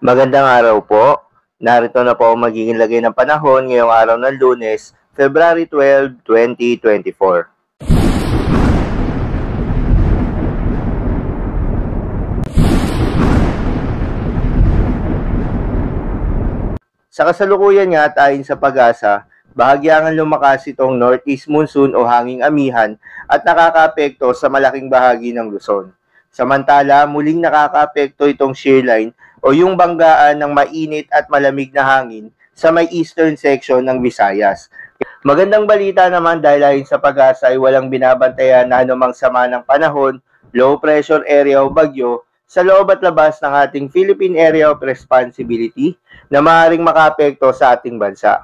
Magandang araw po. Narito na po ang magiging lagay ng panahon ngayong araw ng Lunes, February 12, 2024. Sa kasalukuyan nga at ayon sa Pag-asa, bahagyang lumakas itong northeast monsoon o hanging amihan at nakakaapekto sa malaking bahagi ng Luzon. Samantala, muling nakakaapekto itong shear line o yung banggaan ng mainit at malamig na hangin sa may eastern section ng Visayas. Magandang balita naman dahil ayon sa Pag-asa ay walang binabantayan na anumang sama ng panahon, low pressure area o bagyo sa loob at labas ng ating Philippine Area of Responsibility na maaaring makaapekto sa ating bansa.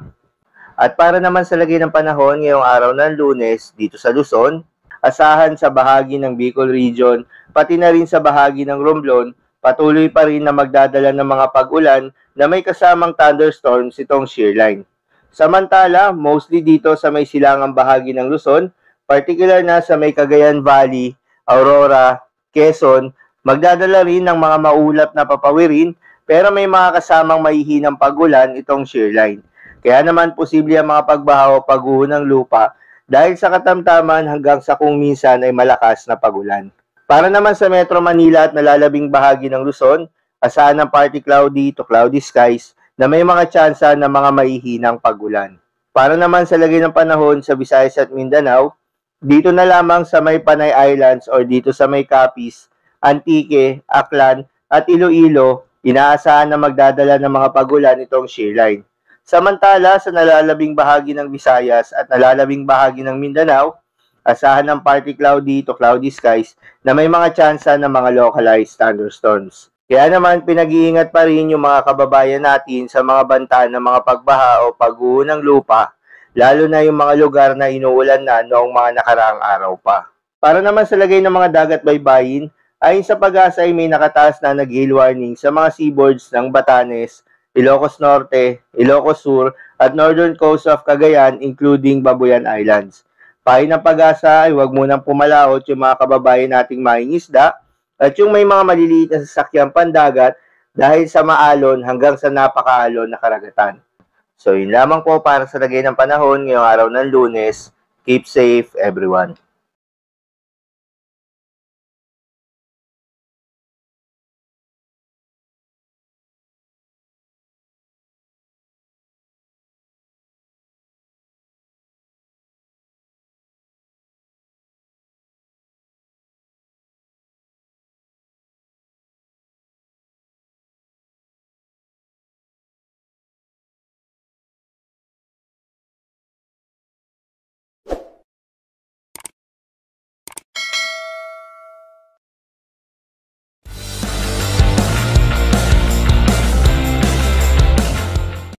At para naman sa lagay ng panahon ngayong araw ng Lunes dito sa Luzon, asahan sa bahagi ng Bicol Region, pati na rin sa bahagi ng Romblon, patuloy pa rin na magdadala ng mga pag-ulan na may kasamang thunderstorms itong shear line. Samantala, mostly dito sa may silangang bahagi ng Luzon, particular na sa may Cagayan Valley, Aurora, Quezon, magdadala rin ng mga maulap na papawirin pero may mga kasamang mahihinang pag-ulan itong shear line. Kaya naman posible ang mga pagbaha o pagguho ng lupa dahil sa katamtaman hanggang sa kung minsan ay malakas na pag-ulan. Para naman sa Metro Manila at nalalabing bahagi ng Luzon, asahan ng partly cloudy to cloudy skies na may mga tsansa ng mga mahihinang pag-ulan. Para naman sa lagay ng panahon sa Visayas at Mindanao, dito na lamang sa may Panay Islands or dito sa may Capiz, Antique, Aklan at Iloilo, inaasahan na magdadala ng mga pag-ulan itong shear line. Samantala, sa nalalabing bahagi ng Visayas at nalalabing bahagi ng Mindanao, asahan ng partly cloudy to cloudy skies na may mga tsansa ng mga localized thunderstorms. Kaya naman, pinag-iingat pa rin yung mga kababayan natin sa mga banta ng mga pagbaha o pagguho ng lupa, lalo na yung mga lugar na inuulan na noong mga nakaraang araw pa. Para naman sa lagay ng mga dagat baybayin, ayon sa Pag-asa ay may nakataas na nag-hail warning sa mga seaboards ng Batanes, Ilocos Norte, Ilocos Sur, at northern coast of Cagayan including Babuyan Islands. Payo ng Pag-asa ay huwag munang pumalaot yung mga kababayan nating mangingisda at yung may mga maliliit na sasakyang pandagat dahil sa maalon hanggang sa napakaalon na karagatan. So yun lamang po para sa lagay ng panahon ngayong araw ng Lunes. Keep safe everyone.